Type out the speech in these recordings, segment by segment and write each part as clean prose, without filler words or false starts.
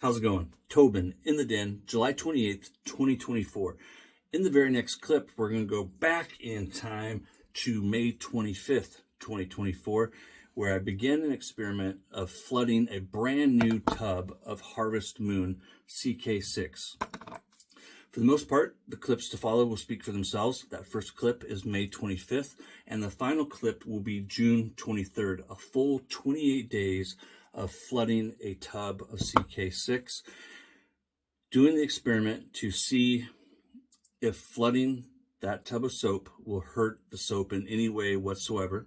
How's it going? Tobin in the den, July 28th, 2024. In the very next clip, we're going to go back in time to May 25th, 2024, where I began an experiment of flooding a brand new tub of Harvest Moon CK-6. For the most part, the clips to follow will speak for themselves. That first clip is May 25th, and the final clip will be June 23rd, a full 28 days of flooding a tub of CK-6, doing the experiment to see if flooding that tub of soap will hurt the soap in any way whatsoever.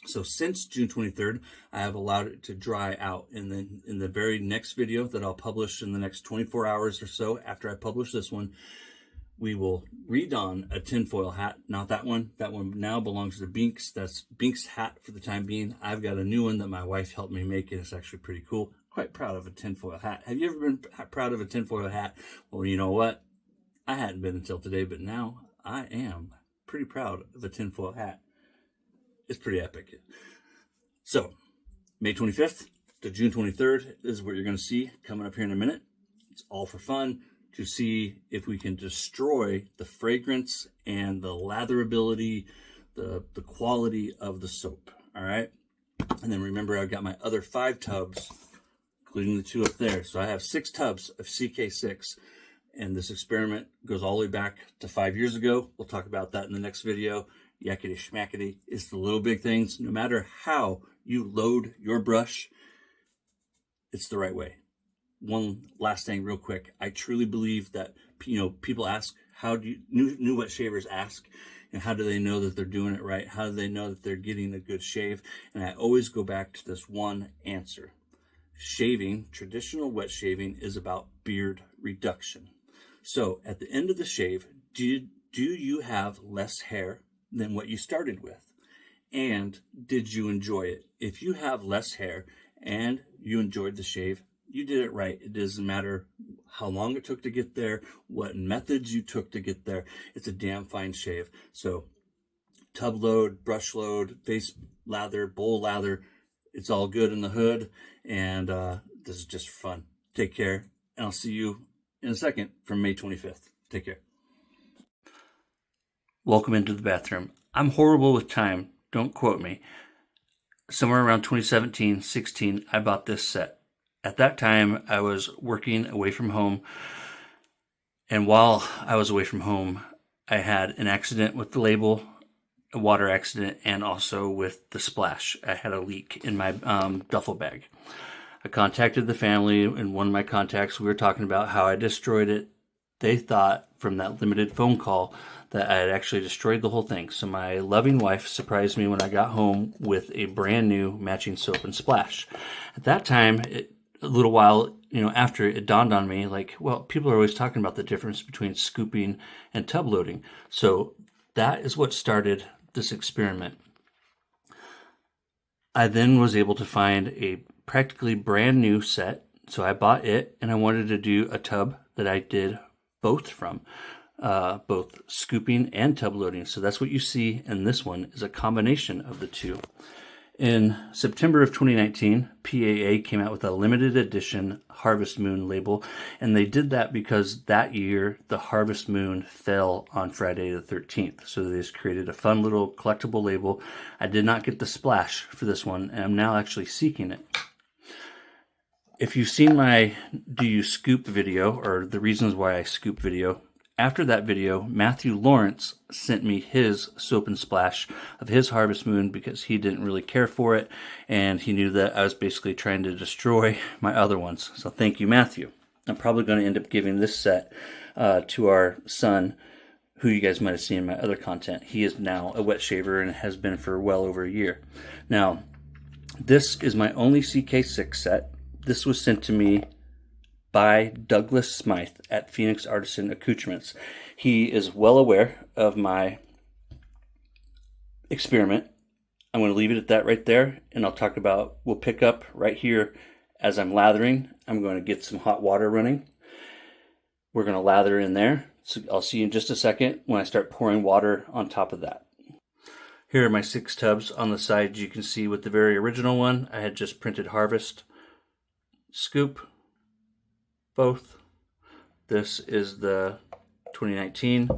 So since June 23rd, I have allowed it to dry out. And then in the very next video that I'll publish in the next 24 hours or so after I publish this one, we will redon a tinfoil hat. Not that one. That one now belongs to Binks. That's Binks' hat for the time being. I've got a new one that my wife helped me make, and it's actually pretty cool. Quite proud of a tinfoil hat. Have you ever been proud of a tinfoil hat? Well, you know what? I hadn't been until today, but now I am pretty proud of a tinfoil hat. It's pretty epic. So, May 25th to June 23rd is what you're going to see coming up here in a minute. It's all for fun, to see if we can destroy the fragrance and the latherability, the quality of the soap. All right. And then remember, I've got my other 5 tubs, including the 2 up there. So I have 6 tubs of CK-6, and this experiment goes all the way back to 5 years ago. We'll talk about that in the next video. Yakety schmackety. It's the little big things. No matter how you load your brush, it's the right way. One last thing real quick. I truly believe that, people ask, how do you, new wet shavers ask, and how do they know that they're doing it right? How do they know that they're getting a good shave? And I always go back to this one answer. Shaving, traditional wet shaving, is about beard reduction. So at the end of the shave, do you have less hair than what you started with? And did you enjoy it? If you have less hair and you enjoyed the shave, you did it right. It doesn't matter how long it took to get there, what methods you took to get there. It's a damn fine shave. So tub load, brush load, face lather, bowl lather, it's all good in the hood. And this is just for fun. Take care. And I'll see you in a second from May 25th. Take care. Welcome into the bathroom. I'm horrible with time. Don't quote me. Somewhere around 2017, 16, I bought this set. At that time, I was working away from home. And while I was away from home, I had an accident with the label, a water accident, and also with the splash. I had a leak in my duffel bag. I contacted the family, and one of my contacts, we were talking about how I destroyed it. They thought from that limited phone call that I had actually destroyed the whole thing. So my loving wife surprised me when I got home with a brand new matching soap and splash. At that time, a little while, after, it dawned on me, like, well, people are always talking about the difference between scooping and tub loading. So that is what started this experiment. I then was able to find a practically brand new set. So I bought it, and I wanted to do a tub that I did both from, both scooping and tub loading. So that's what you see in this one, is a combination of the two. In September of 2019, PAA came out with a limited edition Harvest Moon label, and they did that because that year the Harvest Moon fell on Friday the 13th. So they just created a fun little collectible label. I did not get the splash for this one, and I'm now actually seeking it. If you've seen my Do You Scoop video, or the reasons why I scoop video, after that video, Matthew Lawrence sent me his soap and splash of his Harvest Moon because he didn't really care for it, and he knew that I was basically trying to destroy my other ones. So thank you, Matthew. I'm probably going to end up giving this set to our son, who you guys might have seen in my other content. He is now a wet shaver and has been for well over a year. Now, this is my only CK-6 set. This was sent to me by Douglas Smythe at Phoenix Artisan Accoutrements. He is well aware of my experiment. I'm going to leave it at that right there, and we'll pick up right here as I'm lathering. I'm going to get some hot water running. We're going to lather in there. So I'll see you in just a second when I start pouring water on top of that. Here are my 6 tubs. On the side, you can see with the very original one, I had just printed Harvest, scoop, both. This is the 2019,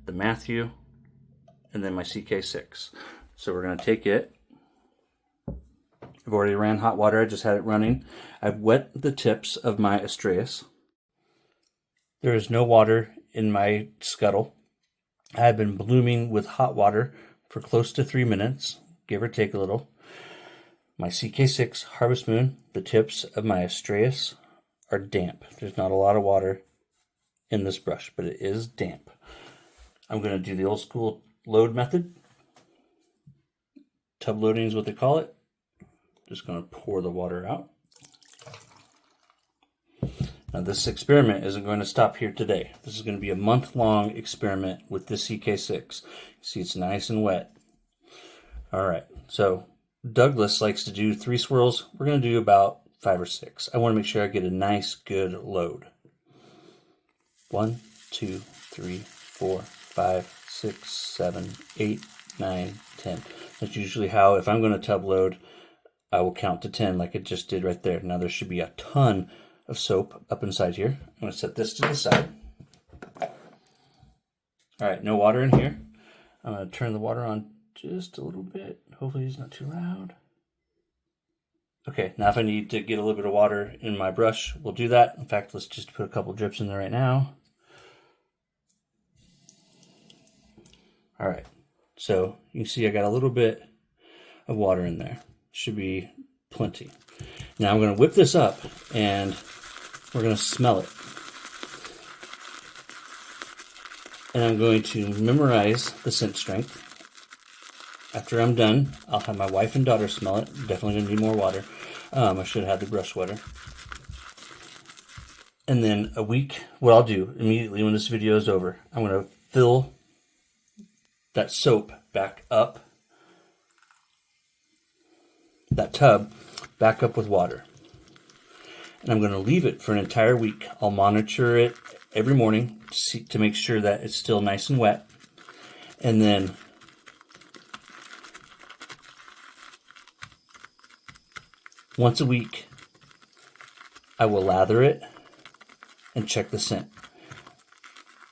the Matthew, and then my CK-6. So we're going to take it. I've already ran hot water. I just had it running. I've wet the tips of my Astreus. There is no water in my scuttle. I have been blooming with hot water for close to 3 minutes, give or take a little. My CK-6 Harvest Moon, the tips of my Astreus are damp. There's not a lot of water in this brush, but it is damp. I'm going to do the old school load method. Tub loading is what they call it. Just going to pour the water out. Now this experiment isn't going to stop here today. This is going to be a month-long experiment with this CK-6. See, it's nice and wet. All right, so Douglas likes to do 3 swirls. We're going to do about 5 or 6. I want to make sure I get a nice, good load. 1, 2, 3, 4, 5, 6, 7, 8, 9, 10. That's usually how, if I'm going to tub load, I will count to 10 like it just did right there. Now there should be a ton of soap up inside here. I'm going to set this to the side. All right, no water in here. I'm going to turn the water on just a little bit. Hopefully it's not too loud. Okay, now if I need to get a little bit of water in my brush, we'll do that. In fact, let's just put a couple drips in there right now. All right, so you can see I got a little bit of water in there. Should be plenty. Now I'm going to whip this up and we're going to smell it. And I'm going to memorize the scent strength. After I'm done, I'll have my wife and daughter smell it. Definitely going to need more water. I should have had the brush wetter. And then a week, what I'll do immediately when this video is over, I'm going to fill that soap back up, that tub back up with water. And I'm going to leave it for an entire week. I'll monitor it every morning to make sure that it's still nice and wet. And then once a week, I will lather it and check the scent.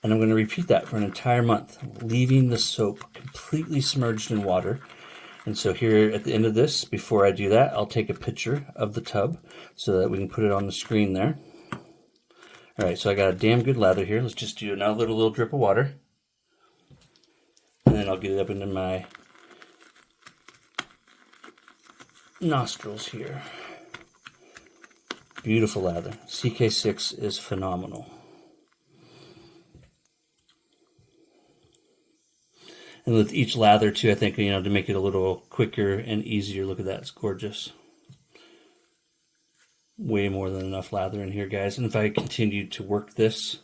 And I'm going to repeat that for an entire month, leaving the soap completely submerged in water. And so here at the end of this, before I do that, I'll take a picture of the tub so that we can put it on the screen there. All right, so I got a damn good lather here. Let's just do another little drip of water. And then I'll get it up into my nostrils here. Beautiful lather. CK-6 is phenomenal. And with each lather too, I think, to make it a little quicker and easier. Look at that, it's gorgeous. Way more than enough lather in here, guys. And if I continued to work this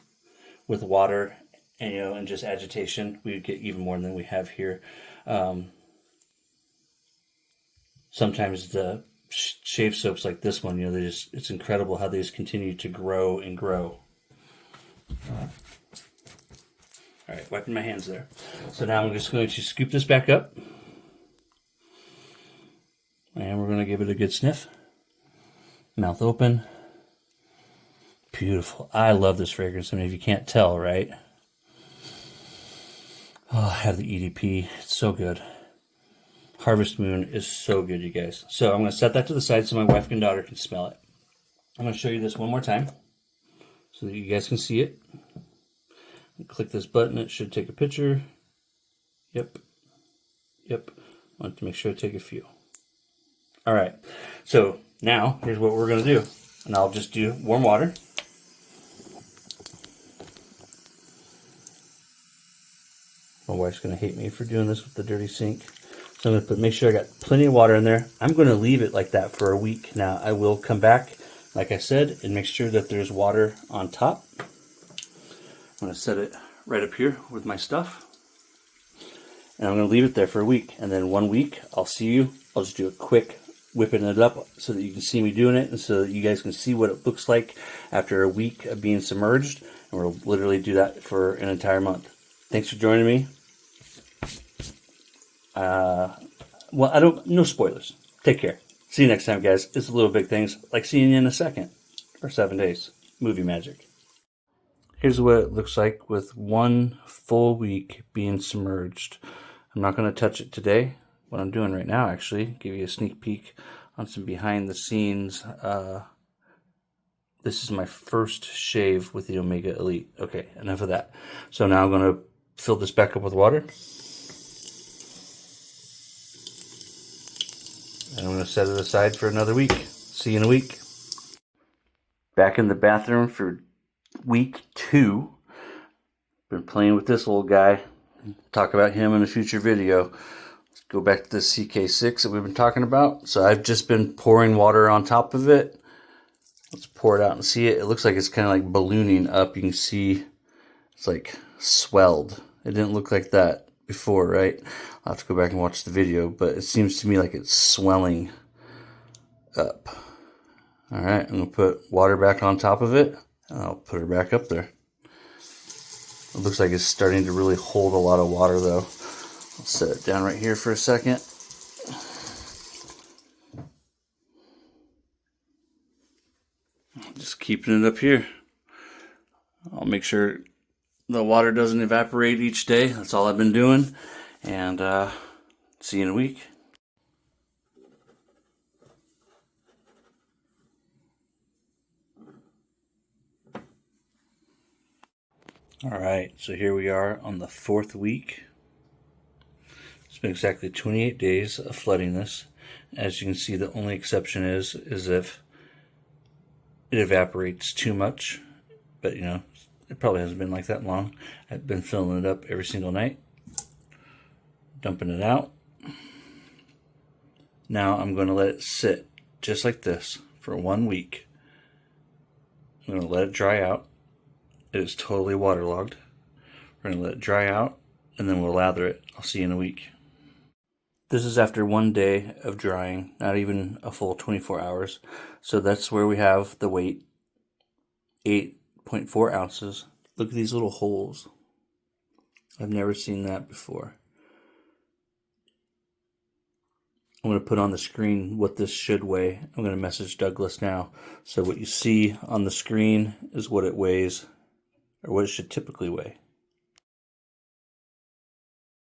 with water and, and just agitation, we would get even more than we have here. Sometimes the shave soaps like this one, it's incredible how they just continue to grow and grow. All right, wiping my hands there. So now I'm just going to scoop this back up. And we're going to give it a good sniff. Mouth open. Beautiful. I love this fragrance. I mean, if you can't tell, right? Oh, I have the EDP. It's so good. Harvest Moon is so good, you guys. So I'm going to set that to the side so my wife and daughter can smell it. I'm going to show you this one more time so that you guys can see it. Click this button, it should take a picture. Yep. I want to make sure I take a few. All right, so now here's what we're going to do. And I'll just do warm water. My wife's going to hate me for doing this with the dirty sink. So I'm going to make sure I got plenty of water in there. I'm going to leave it like that for a week. Now I will come back, like I said, and make sure that there's water on top. I'm going to set it right up here with my stuff. And I'm going to leave it there for a week. And then 1 week, I'll see you. I'll just do a quick whipping it up so that you can see me doing it and so that you guys can see what it looks like after a week of being submerged. And we'll literally do that for an entire month. Thanks for joining me. No spoilers. Take care. See you next time, guys. It's the little big things, like seeing you in a second or 7 days. movie magic. Here's what it looks like with 1 full week being submerged. I'm not going to touch it today. What I'm doing right now, actually, give you a sneak peek on some behind the scenes. This is my first shave with the Omega Elite. Okay, enough of that. So now I'm going to fill this back up with water. And I'm going to set it aside for another week. See you in a week. Back in the bathroom for week 2. Been playing with this little guy. Talk about him in a future video. Let's go back to the CK-6 that we've been talking about. So I've just been pouring water on top of it. Let's pour it out and see it. It looks like it's kind of like ballooning up. You can see it's like swelled. It didn't look like that before, right? I'll have to go back and watch the video, but it seems to me like it's swelling up. All right, I'm gonna put water back on top of it. I'll put her back up there. It looks like it's starting to really hold a lot of water though. I'll set it down right here for a second. Just keeping it up here. I'll make sure the water doesn't evaporate each day. That's all I've been doing. And see you in a week. Alright, so here we are on the 4th week. It's been exactly 28 days of flooding this. As you can see, the only exception is if it evaporates too much. But you know, it probably hasn't been like that long. I've been filling it up every single night. Dumping it out. Now I'm going to let it sit just like this for 1 week. I'm going to let it dry out. It is totally waterlogged. We're going to let it dry out and then we'll lather it. I'll see you in a week. This is after 1 day of drying, not even a full 24 hours. So that's where we have the weight, 8.4 ounces. Look at these little holes. I've never seen that before. I'm going to put on the screen what this should weigh. I'm going to message Douglas now. So what you see on the screen is what it weighs, or what it should typically weigh.